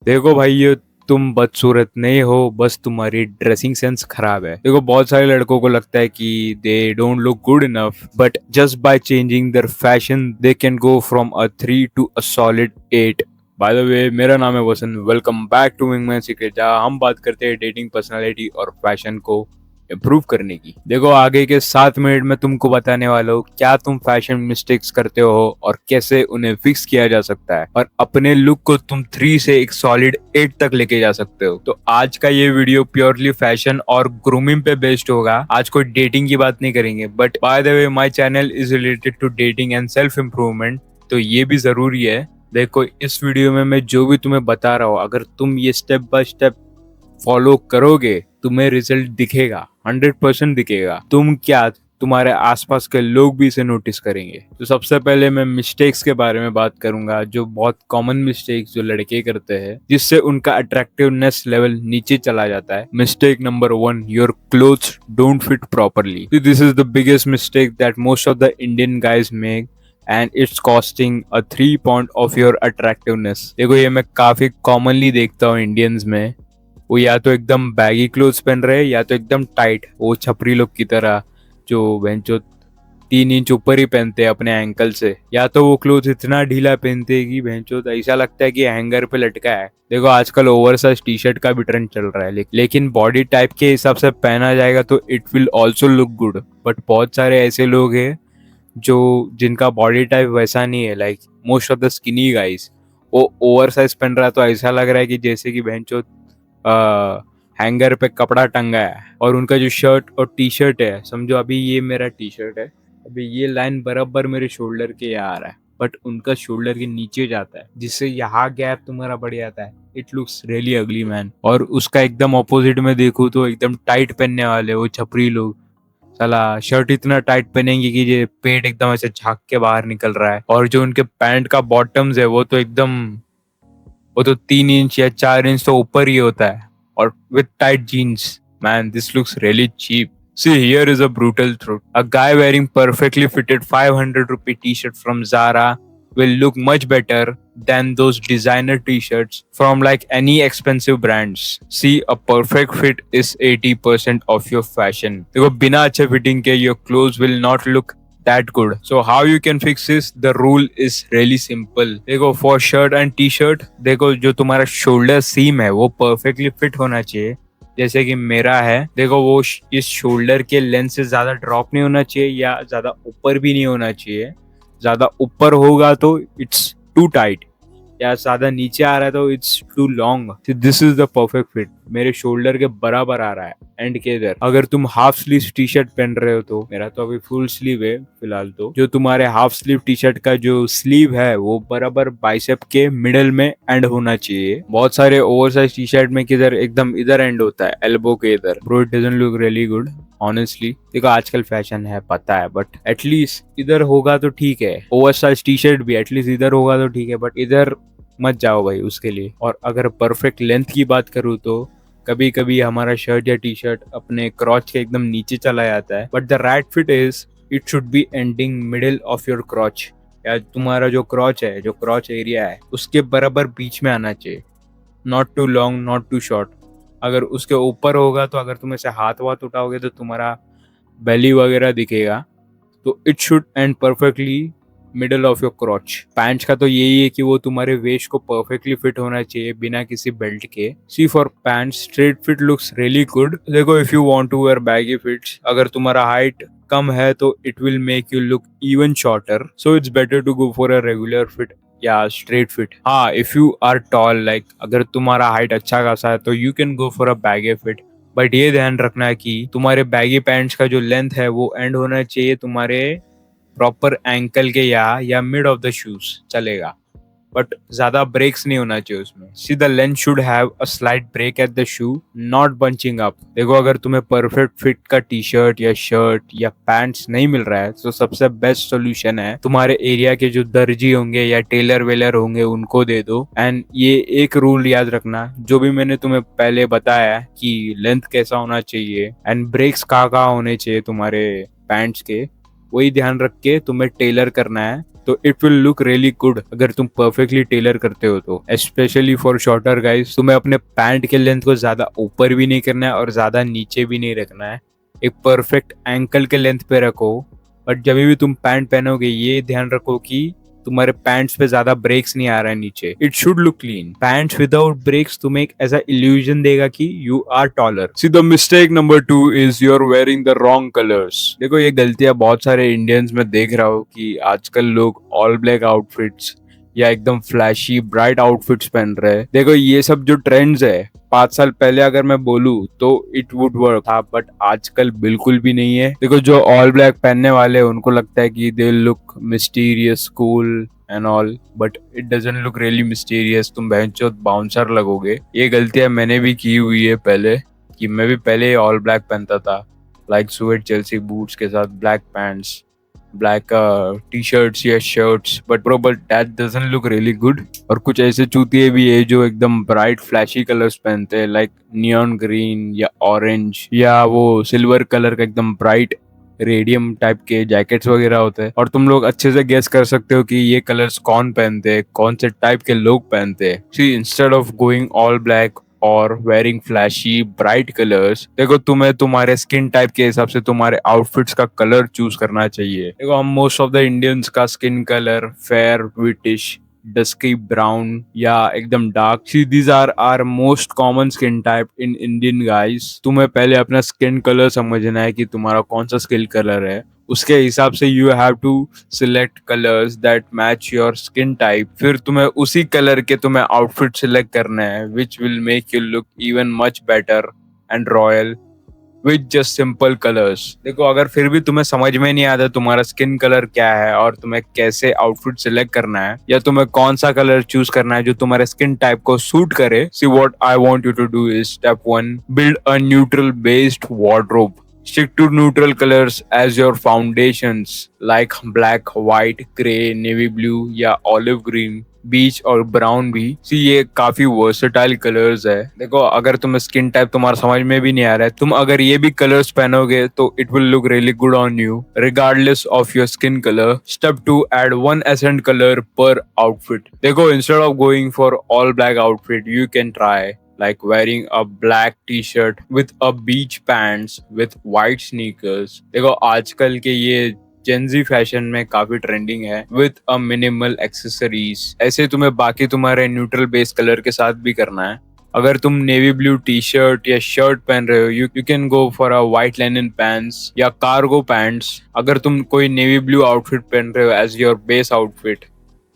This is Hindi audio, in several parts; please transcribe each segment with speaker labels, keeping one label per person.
Speaker 1: देखो भाई, ये तुम बदसूरत नहीं हो, बस तुम्हारी ड्रेसिंग सेंस खराब है। देखो, बहुत सारे लड़कों को लगता है कि they don't look good enough, but just by changing their fashion they can go from a 3 to a solid 8। By the way, मेरा नाम है Vasant. Welcome back to Wingman Secret, जहाँ हम बात करते हैं डेटिंग, पर्सनालिटी और फैशन को इम्प्रूव करने की। देखो, आगे के 7 मिनट में तुमको बताने वाला हूँ क्या तुम फैशन मिस्टेक्स करते हो और कैसे उन्हें फिक्स किया जा सकता है, और अपने लुक को तुम 3 से एक सॉलिड 8 तक लेके जा सकते हो। तो आज का ये वीडियो प्योरली फैशन और ग्रूमिंग पे बेस्ड होगा। आज कोई डेटिंग की बात नहीं करेंगे, but by the way my channel is related to dating and self improvement, तो ये भी जरूरी है। देखो, इस वीडियो में मैं जो भी तुम्हें बता रहा हूँ, अगर तुम ये स्टेप बाय स्टेप फॉलो करोगे, तुम्हें रिजल्ट दिखेगा, 100% दिखेगा। तुम क्या, तुम्हारे आसपास के लोग भी इसे नोटिस करेंगे। तो सबसे पहले मैं मिस्टेक्स के बारे में बात करूंगा, जो बहुत कॉमन मिस्टेक्स जो लड़के करते हैं, जिससे उनका अट्रैक्टिवनेस लेवल नीचे चला जाता है। Mistake number 1, your clothes don't fit properly. This is the biggest mistake that most of the Indian guys make, and it's costing a 3 point of your attractiveness. देखो, ये मैं काफी कॉमनली देखता हूँ इंडियंस में। वो या तो एकदम बैगी क्लोथ्स पहन रहे हैं, या तो एकदम टाइट, वो छपरी लोग की तरह, जो बेंचो 3 इंच ऊपर ही पहनते हैं अपने एंकल से, या तो वो क्लोथ इतना ढीला पहनते हैं कि बेंचो ऐसा लगता है कि हैंगर पे लटका है। देखो, आजकल ओवर साइज टी शर्ट का भी ट्रेंड चल रहा है, लेकिन बॉडी टाइप के हिसाब से पहना जाएगा तो it will also look good. But बहुत सारे ऐसे लोग हैं जो जिनका बॉडी टाइप वैसा नहीं है, like most of the skinny guys, वो ओवर साइज पहन रहा है तो ऐसा लग रहा है कि जैसे कि बेंचो हैंगर पे कपड़ा टंगा है। और उनका जो शर्ट और टी शर्ट है, समझो अभी ये मेरा टी शर्ट है, अभी ये लाइन बराबर मेरे शोल्डर के यहाँ आ रहा है, बट उनका शोल्डर के नीचे जाता है, जिससे यहाँ गैप तुम्हारा बढ़ जाता है। इट लुक्स रियली अगली मैन। और उसका एकदम ऑपोजिट में देखूँ तो एकदम टाइट पहनने वाले वो छपरी लोग, साला शर्ट इतना टाइट पहनेंगे कि ये पेट एकदम ऐसे झांक के बाहर निकल रहा है, और जो उनके पैंट का बॉटम्स है वो तो 3 इंच या 4 इंच तो ऊपर ही होता है, और with tight jeans. Man, this looks really cheap. See, here is a brutal truth. A guy wearing perfectly fitted 500 rupee t-shirt from Zara will look much better than those designer t-shirts from like any expensive brands. See, a perfect fit is 80% of your fashion. देखो, बिना अच्छे फिटिंग के your clothes will not look that good. So how you can fix this? The rule is really simple. देखो, for shirt and t-shirt, देखो जो तुम्हारा शोल्डर सीम है वो परफेक्टली फिट होना चाहिए, जैसे कि मेरा है। देखो, वो इस शोल्डर के लेंथ से ज्यादा ड्रॉप नहीं होना चाहिए, या ज्यादा ऊपर भी नहीं होना चाहिए। ज्यादा ऊपर होगा तो इट्स टू टाइट, या ज्यादा नीचे आ रहा है तो it's too long. This is the perfect fit, मेरे शोल्डर के बराबर आ रहा है एंड के इधर। अगर तुम हाफ स्लीव टी शर्ट पहन रहे हो, तो मेरा तो अभी फुल स्लीव है फिलहाल, तो जो तुम्हारे हाफ स्लीव टी शर्ट का जो स्लीव है वो बराबर बाइसेप के मिडल में एंड होना चाहिए। बहुत सारे ओवर साइज टी शर्ट में किधर एकदम इधर एंड होता है, एल्बो के इधर। Bro, it doesn't look really good honestly. देखो, आजकल फैशन है पता है, बट एटलीस्ट इधर होगा तो ठीक है। ओवर साइज टी शर्ट भी एटलीस्ट इधर होगा तो ठीक है, बट इधर मत जाओ भाई उसके लिए। और अगर परफेक्ट लेंथ की बात करूँ तो कभी कभी हमारा शर्ट या टी शर्ट अपने क्रॉच के एकदम नीचे चला जाता है, but the right fit is it should be ending middle of your क्रॉच, या तुम्हारा जो क्रॉच है, जो क्रॉच एरिया है, उसके बराबर बीच में आना चाहिए। Not too long, not too short. अगर उसके ऊपर होगा तो अगर तुम ऐसे हाथ वाथ उठाओगे तो तुम्हारा बेली वगैरह दिखेगा। तो it should and perfectly middle of your क्रॉच। Pants का तो यही है कि वो तुम्हारे वेस्ट को परफेक्टली फिट होना चाहिए बिना किसी बेल्ट के। See for pants, straight fit looks really good. देखो, if you want to wear baggy fits, अगर तुम्हारा हाइट कम है तो it will make you look even shorter, so it's better to go for a regular fit या स्ट्रेट फिट। हाँ, if you are tall, like अगर तुम्हारा हाइट अच्छा खासा है तो you can go for a baggy fit. But ये ध्यान रखना है कि तुम्हारे बैगी पैंट्स का जो लेंथ है वो एंड होना चाहिए तुम्हारे प्रॉपर एंकल के यहाँ, या मिड ऑफ द शूज चलेगा, बट ज्यादा ब्रेक्स नहीं होना चाहिए उसमें। See, the length should have a slight break at the shoe, not bunching up. देखो, अगर तुम्हें परफेक्ट फिट का टी शर्ट या शर्ट या पैंट्स नहीं मिल रहा है, तो सबसे बेस्ट सोल्यूशन है तुम्हारे एरिया के जो दर्जी होंगे या टेलर वेलर होंगे उनको दे दो। एंड ये एक रूल याद रखना, जो भी मैंने तुम्हें पहले बताया कि लेंथ कैसा होना चाहिए एंड ब्रेक्स कहाँ कहाँ होने चाहिए तुम्हारे पैंट्स के, वही ध्यान रख के तुम्हें टेलर करना है तो it will look really good अगर तुम परफेक्टली टेलर करते हो तो। स्पेशली फॉर शॉर्टर गाइस, तुम्हें अपने पैंट के लेंथ को ज्यादा ऊपर भी नहीं करना है और ज्यादा नीचे भी नहीं रखना है, एक परफेक्ट एंकल के लेंथ पे रखो। बट जब भी तुम पैंट पहनोगे ये ध्यान रखो कि तुम्हारे पैंट्स पे ज्यादा ब्रेक्स नहीं आ रहा है नीचे। It should look clean. Pants without breaks तुम्हें एक ऐसा इल्यूजन देगा कि you are taller. See the mistake number 2 is you are wearing the wrong colours. देखो ये गलतियां बहुत सारे इंडियंस में देख रहा हूँ कि आजकल लोग ऑल ब्लैक आउटफिट्स या एकदम फ्लैशी ब्राइट आउटफिट्स पहन रहे हैं। देखो ये सब जो ट्रेंड्स है 5 साल पहले अगर मैं बोलूँ तो इट वुड वर्क था, बट आजकल बिल्कुल भी नहीं है। देखो जो ऑल ब्लैक पहनने वाले हैं उनको लगता है कि they look mysterious cool and all, but it doesn't look really mysterious. तुम बहनचोद बाउंसर लगोगे। ये गलतियां मैंने भी की हुई है पहले, कि मैं भी पहले ऑल ब्लैक पहनता था, लाइक सुएट चेल्सी बूट्स के साथ black pants, black T shirts या shirts, but that doesn't look really good. और कुछ ऐसे चूतिए भी है जो एकदम ब्राइट फ्लैशी कलर्स पहनते हैं, लाइक नियॉन ग्रीन या ऑरेंज या वो सिल्वर कलर का एकदम ब्राइट रेडियम टाइप के जैकेट्स वगैरह होते हैं। और तुम लोग अच्छे से गेस कर सकते हो कि ये कलर्स कौन पहनते हैं, कौन से टाइप के लोग पहनते हैं। See instead of going all black और वेयरिंग फ्लैशी ब्राइट कलर्स, देखो तुम्हें तुम्हारे स्किन टाइप के हिसाब से तुम्हारे आउटफिट्स का कलर चूज करना चाहिए। देखो हम मोस्ट ऑफ द इंडियंस का skin colour fair wheatish dusky brown या एकदम dark, see these are are most common skin type in Indian guys. तुम्हें पहले अपना स्किन कलर समझना है कि तुम्हारा कौन सा स्किन कलर है, उसके हिसाब से you have to select colours that match your skin type. फिर तुम्हें उसी कलर के तुम्हें आउटफिट सिलेक्ट करना है which will make you look even much better and royal with just simple colours. देखो अगर फिर भी तुम्हें समझ में नहीं आता तुम्हारा स्किन कलर क्या है और तुम्हें कैसे आउटफिट सिलेक्ट करना है या तुम्हें कौन सा कलर चूज करना है जो तुम्हारे स्किन टाइप को सूट करे, see what I want you to do is step 1, build a neutral based wardrobe. Stick to neutral colors as your foundations like black, white, grey, navy blue या olive green, बीच और ब्राउन भी। सी ये काफी वर्सेटाइल कलर्स है। देखो अगर तुम्हें स्किन टाइप तुम्हारा समझ में भी नहीं आ रहा है, तुम अगर ये भी कलर्स पहनोगे तो it will look really good on you regardless of your skin colour. Step 2, add 1 accent colour per outfit. देखो instead of going for all black outfit you can try like wearing a black t-shirt with a beach pants with white sneakers। देखो आजकल के ये जेंजी फैशन में काफी ट्रेंडिंग है विथ अ मिनिमल एक्सेसरीज। ऐसे तुम्हें बाकी तुम्हारे न्यूट्रल बेस कलर के साथ भी करना है। अगर तुम नेवी ब्लू टी शर्ट या शर्ट पहन रहे हो you can go for a white linen pants या कार्गो पैंट्स। अगर तुम कोई नेवी ब्लू आउटफिट पहन रहे हो as your base outfit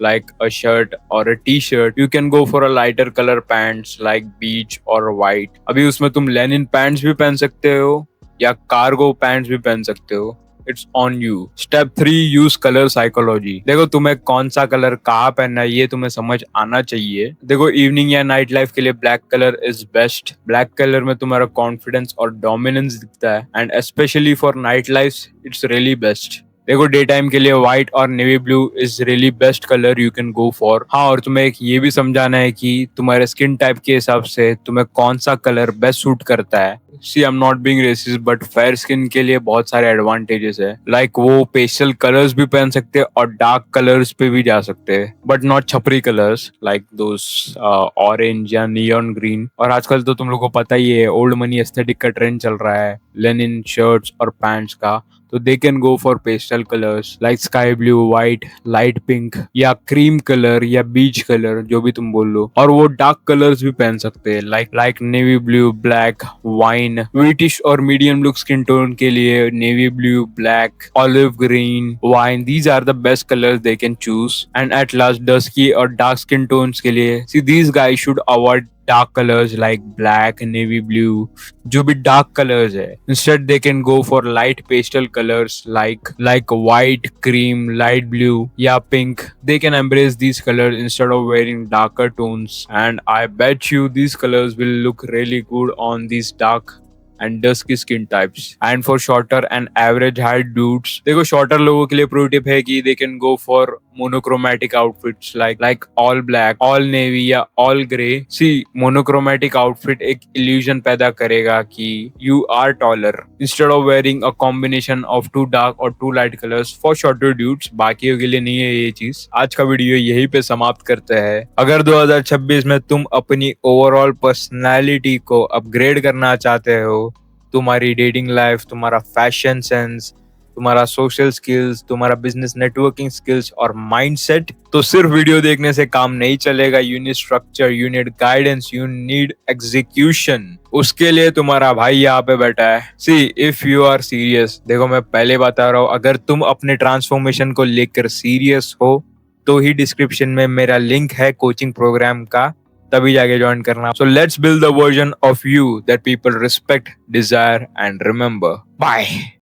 Speaker 1: like a shirt or a t-shirt, you can go for a lighter color pants like beige or white। अभी उसमें तुम लेनिन पैंट्स भी पहन सकते हो या कार्गो पैंट्स भी पहन सकते हो, it's on you. Step 3, use colour psychology. देखो तुम्हें कौन सा कलर कहाँ पहनना है ये तुम्हें समझ आना चाहिए। देखो इवनिंग या नाइट लाइफ के लिए black colour is best. Black colour में तुम्हारा कॉन्फिडेंस और डोमिनेंस दिखता है and specially for night life it's really best. देखो डे टाइम के लिए व्हाइट और navy blue is really best colour you can go for. हाँ और तुम्हें एक ये भी समझाना है कि तुम्हारे स्किन टाइप के हिसाब से तुम्हें कौन सा कलर बेस्ट सूट करता है। See I am not being racist but fair skin के लिए बहुत सारे एडवांटेजेस है, लाइक वो पेस्टल कलर्स भी पहन सकते हैं और डार्क कलर्स पे भी जा सकते हैं, बट नॉट छपरी कलर्स लाइक दोस ऑरेंज या नियॉन ग्रीन। और आजकल तो तुम लोगों को पता ही है ओल्ड मनी एस्थेटिक का ट्रेंड चल रहा है लेनिन शर्ट्स और पैंट्स का, तो दे can go for pastel colours like sky blue, white, light pink या क्रीम कलर या बीच कलर जो भी तुम बोल लो। और वो डार्क कलर्स भी पहन सकते हैं like navy blue, black, wine. Wheatish और मीडियम लुक स्किन टोन के लिए navy blue, black, olive green, wine, these are the best colours they can choose. And at last dusky और डार्क स्किन टोन्स के लिए see these guys should avoid dark colors like black, navy blue, जो भी dark colors है। Instead they can go for light pastel colors like white, cream, light blue या pink। They can embrace these colors instead of wearing darker tones and I bet you these colors will look really good on these dark and dusky skin types. And for shorter and average height dudes, देखो shorter लोगों के लिए pro tip है कि they can go for monochromatic outfits like all black, all navy या all grey. See, monochromatic outfit एक illusion पैदा करेगा कि you are taller instead of wearing a combination of two dark or two light colors for shorter dudes. बाकियों के लिए नहीं है ये चीज. आज का वीडियो यहीं पे समाप्त करते हैं. अगर 2026 में तुम अपनी ओवरऑल पर्सनालिटी को अपग्रेड करना चाहते हो, तुम्हारी डेटिंग लाइफ, तुम्हारा फैशन सेंस, तुम्हारा सोशल स्किल्स, तुम्हारा बिजनेस नेटवर्किंग स्किल्स और माइंडसेट, तो सिर्फ वीडियो देखने से काम नहीं चलेगा. You need structure, you need guidance, you need execution. उसके लिए तुम्हारा भाई यहाँ पे बैठा है. सी, इफ यू आर सीरियस, देखो मैं पहले बता रहा हूँ, अगर तुम अपने ट्रांसफॉर्मेशन को लेकर सीरियस हो तो ही डिस्क्रिप्शन में मेरा लिंक है कोचिंग प्रोग्राम का, तभी जाके ज्वाइन करना. So let's build the version of you that people respect, desire and remember. Bye.